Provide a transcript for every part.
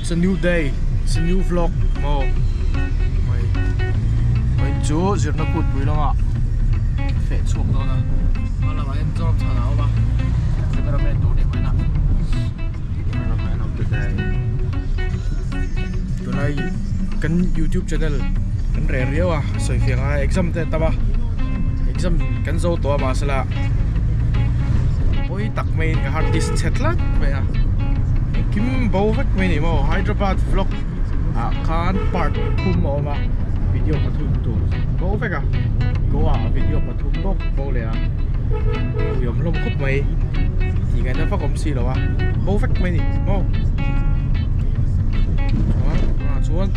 It's a new day. It's a new vlog. Mo. Mày chú Zirna Kutpui lắm ạ. Phê chuộc đó nè. Mà là em cho em trả nào mà. Cameraman đồ này mới nè. Cameraman of the day. Tụi này kênh YouTube channel kênh rẻ riêu à. Soi phiền à exam thế ta ba. Exam kênh dâu to mà sẽ là. Ôi tắc mày hard disk set lắm vậy à. Kim bầu vách mày nè mà Hyderabad vlog. À khan part thum mà video mà thum tụ. Bầu vách à. Go à video mà thum bốc bầu lẹ. Yếm lông khúc mày. Thì ngày nó phát công si rồi à. Bầu vách mày nè. Mau. Xuống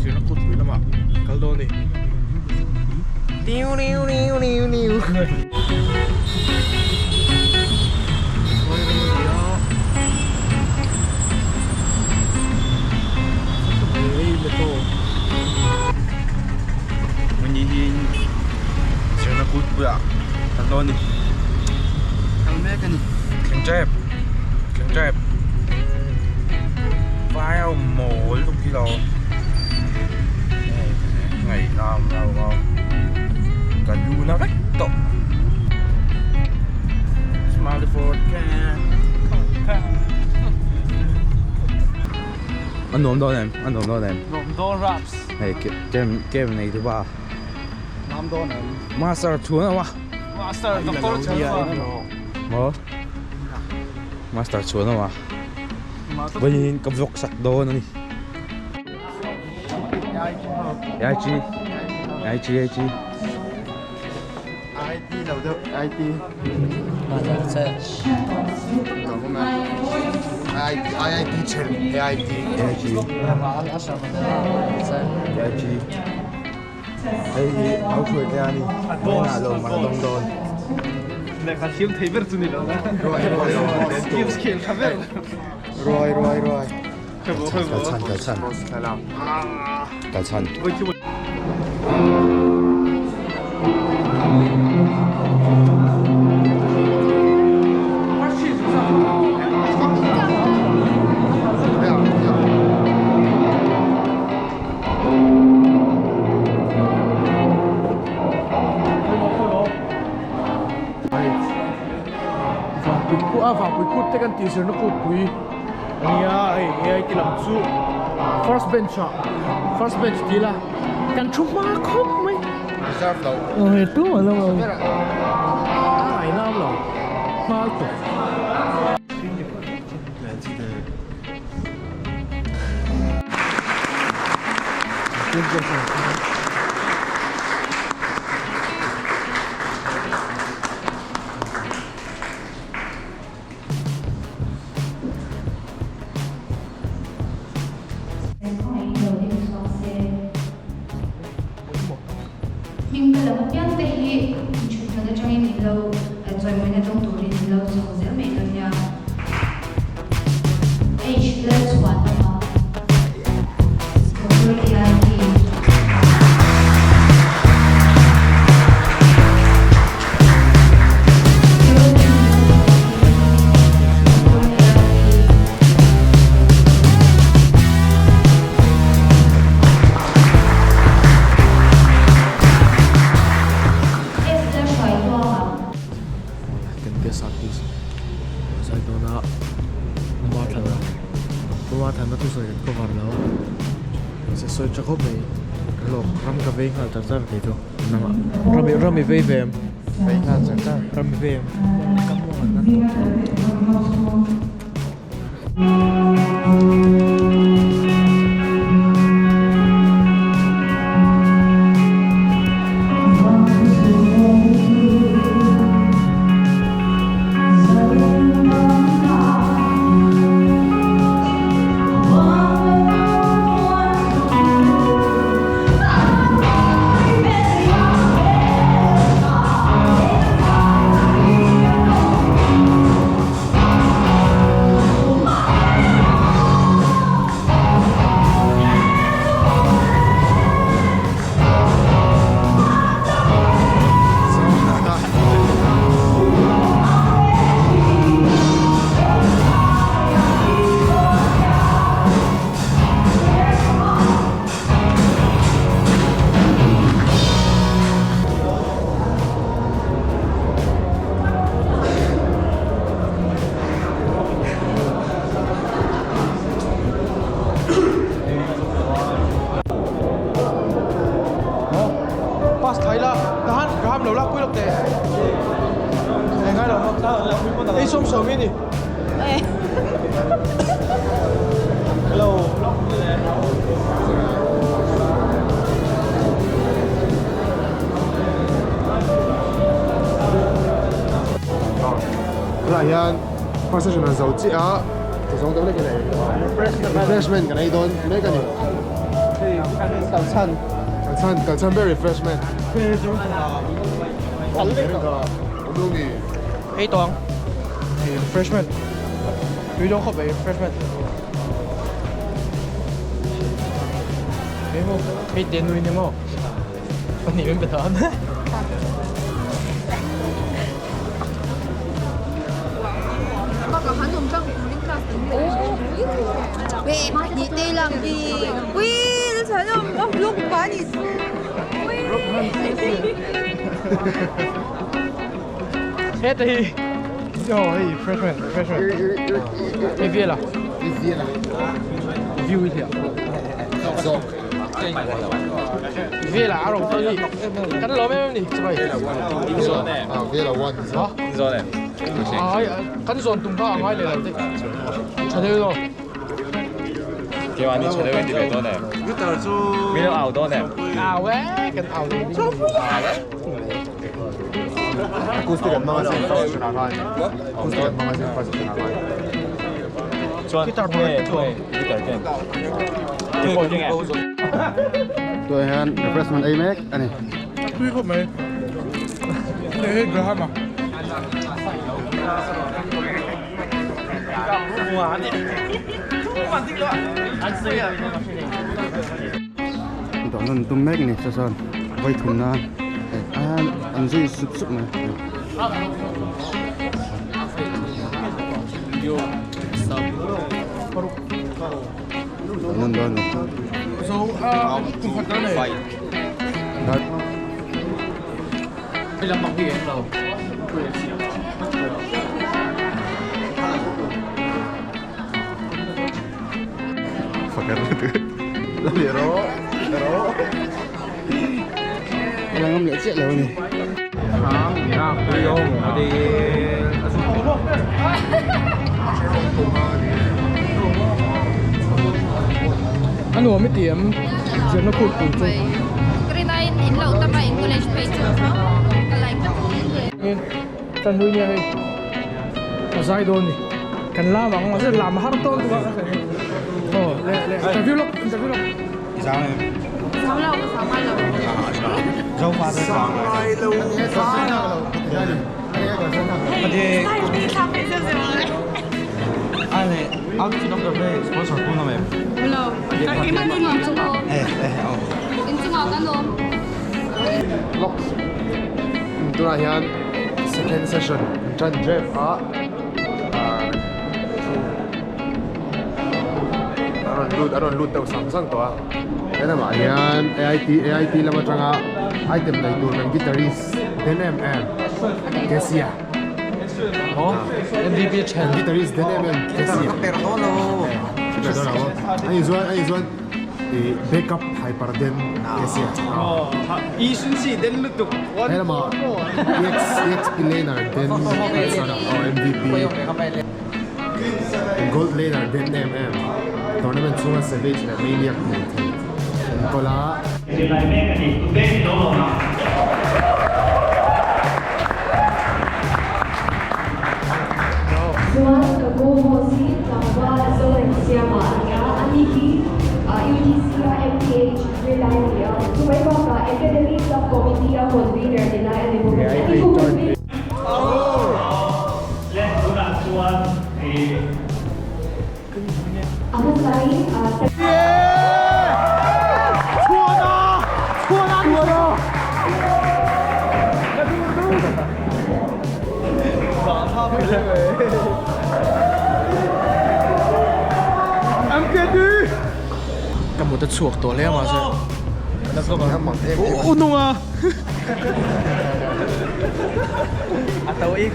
Zirna Kutpui lắm ạ. Kaldo nè. Niu niu niu niu niu. Menyihin Zirna Kutpui à. Kaldo nè. Hlemai cái nè. Keng trap. Vào mổ lúc khi đó ngày nào đâu cả du nó rách tổ smile for can anh nôm đo em Nôm đo raps này game này thứ ba Nam đo này master chuột à Master Dr Vanalalthlanan master chuột à bây giờ cầm vlog sạch đồ nữa đi IT đâu được IT IIT chen AIT đây áo quần ra đi là lồng mà đông đồn này khá hiếm thấy vật gì đâu rồi skill skill khá vậy rồi cẩn thận vào buổi cút cái tí Zirna Kutpui anh ai cái làm chú first bench tí là căn chụp mà khóc mấy tú mà lâu rồi ai nam rồi mà tụ nhưng mà là một nhân tế hiện chúng ta đã cho em đi lâu rồi mới là trong tuổi đi lâu rồi dễ mẹ được nha age that's what Thằng nó tôi sẽ có vào đó sẽ soi cho khóc này lột răm cà phê hay chẳng sao thì thôi nè răm mì về em vậy là chẳng sao răm mì về em cắm first session là giàu chị á thì giống tới cái này refreshment cái này đón mấy cái này cẩn thận very refreshment Hey Toàn thì refreshment Quý đông không phải refreshment Hey mo Hey tiền nuôi nè mo Anh nhìn bên đó 왜? 니들랑 왜 전혀 블록 많이 있어. Hết đi Rồi, refreshment Review là Review thì ạ Review là áo đồng đi Cắn lỗ mấy em đi Chứ vậy Viết là one Hả? Rồi này. cắn giòn tùng cao ngay này là Chả thế rồi Kêu anh đi chơi đến đi về đó nè. Mình đâu ảo đó nè. ảo ấy cần ảo đi Acoustic ang mga sinasyonalan. Acoustic ang mga sinasyonalan. Guitar play. Guitar game. Tiếng bộ tiếng Tôi han refreshment AMX anh này. Quý không mấy Để hết gỡ mà Ito nun tumek ni sa son. Vai thun na. Ang zui sup sup na. Nun don. So, kung phật đó này Đây là bọc biển đâu Fakir itu. Lero. Alang ngam lecek lah ni. Ano mới tiệm Zirna Kutpui Cái này in lẩu ta phải English page cho cái này Chân nuôi nha hay Ở dai đồn đi Cần làm mà sẽ làm hát tốt tụi bạn interview lúc Sao này? 3樓3米樓 Dâu pha tới khoảng Anh này Anh chỉ đóng cà phê sponsor của nó em Hello. Cái này mình làm chung không? In chung không ăn không? Lock. Ito na yan. Second session. John Jeff aron loot daw Samsung to Yan naman yan. AIT naman siya nga item na ito ng guitarist DNMM Kesia. MVP chen Guitarist DNMM Kesia. Perdono ako. Ayun Zuan. Backup hyper den Kesia. 이순시 넬루뚝 Yan naman. EXP laner den MVP. Gold laner DNMM. Tournament sunga savage na maniac mode. Kola. Suat kegohosi bahwa seorang siapa aniki UTC MPH wilayah supaya baka academic subcommittee convener nila ini Amat lain Cầm một tật suộc tổ leo mà sao Ủa nung à Tàu ít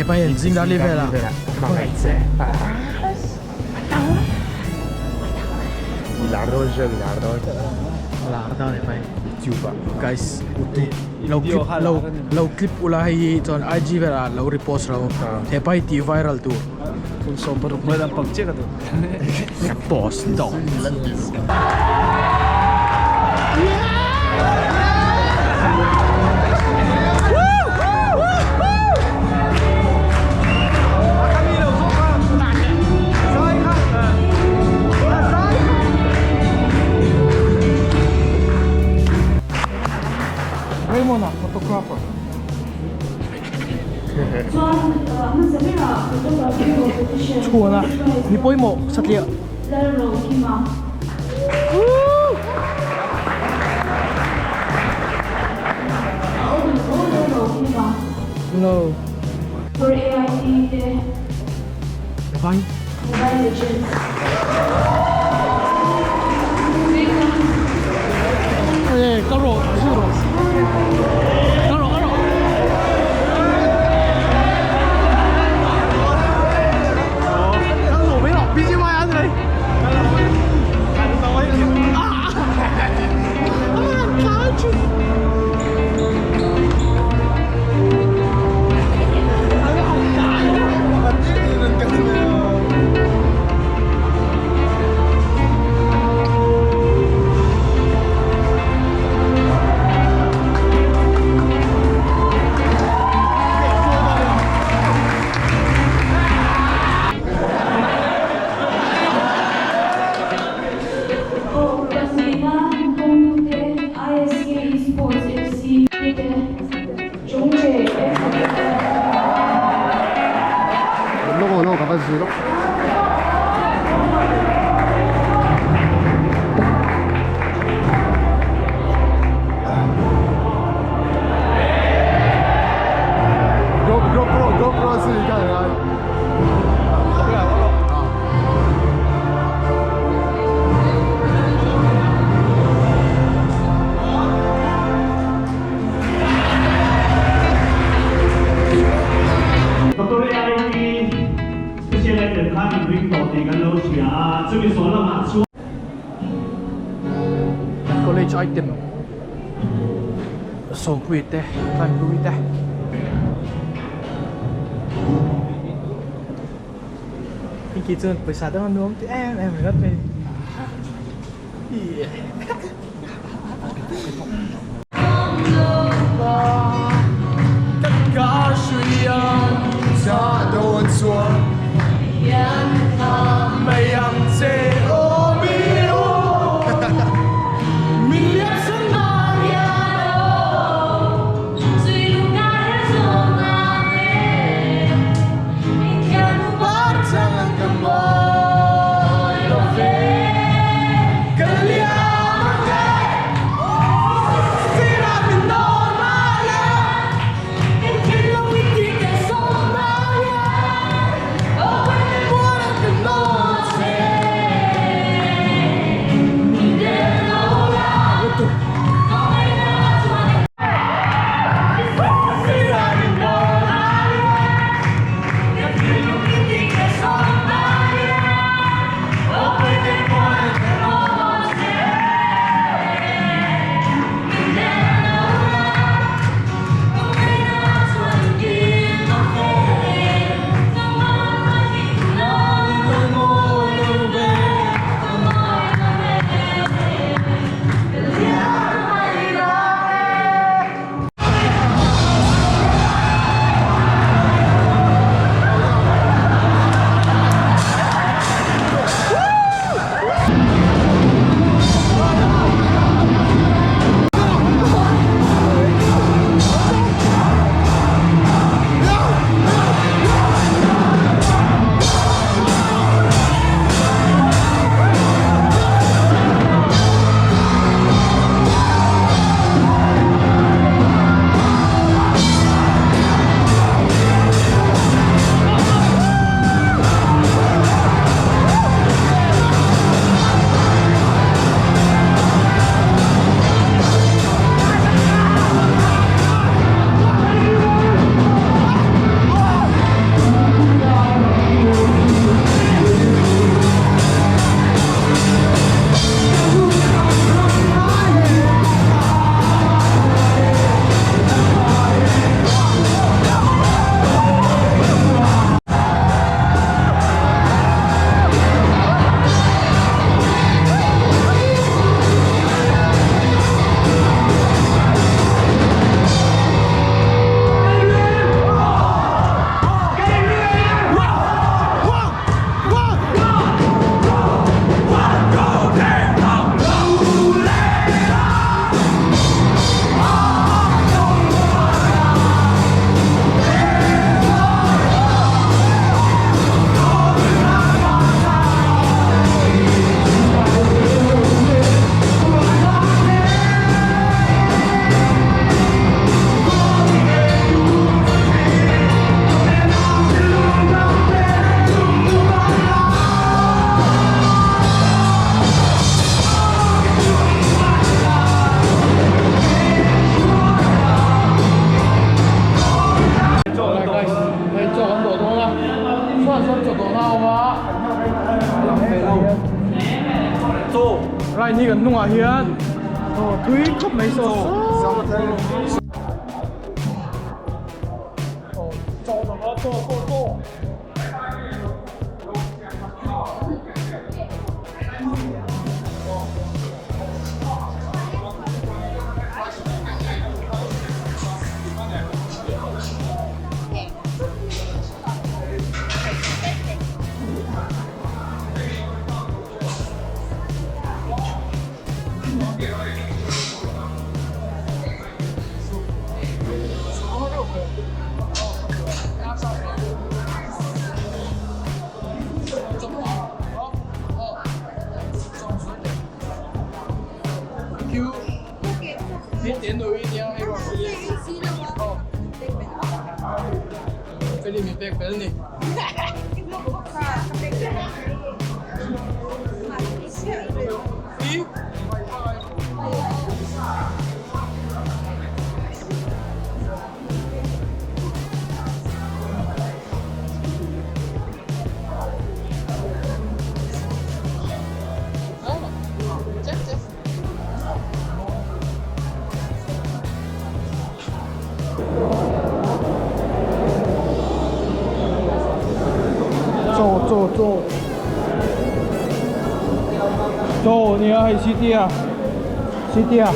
pa yan, zing dali vela. Bilardo siya, bilardo. Wala ka daw pa. Juba. Guys, lau clip ulahi ton IG vela lau repost raw. He pa ti viral tu. Kung sobrang malang pag-check ito. Post daw. Raymond, photographer. Chua na. Ni poi mo sa kia. No. For AIT, Fine. Mobile Legends. Eh, karo, zero. Karo. Hello,没了，毕竟买安嘞。No, capaz GoPro 是一个人啊。College item. Song quit eh, time quit eh. Khi chơi với sao đó nuông thì em rất mê. Tất cả suy âm啥都做，每样在阿弥陀，明亮什么呀？最勇敢的做那美，明天不把这个梦都飞，更亮。kan nunga hian thui khop mai so Zo, ni hay city à? City à?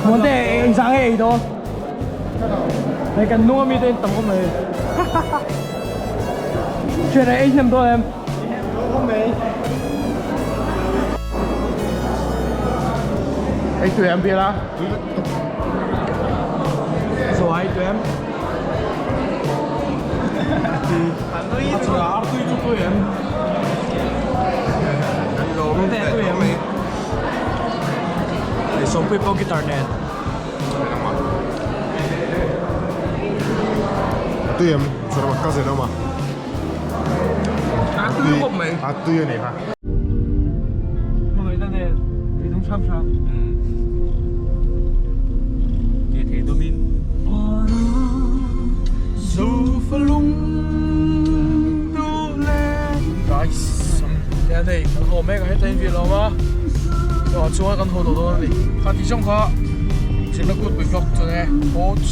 Muốn để anh sáng ấy đó. Này cần nuôi mi tên tầm con này. Chuyện này anh xem thôi em. Không mấy. Anh tụi em biết á. Số 2 tụi em. Arthur itu tụi em. Không thể tụi em. Để sống people guitar net. Tụi em, sao mà có gì đâu mà. Tụi em mày. Tụi em này hả? Mọi người đang này, thì không sao sao. Để thế tôi min. Guys, đây này, căn hộ mấy cái tên Việt Nam á, rồi chúng căn hộ đồ đồ này, khá tí trong khá, Zirna Kutpui Vloggg cho này, coach,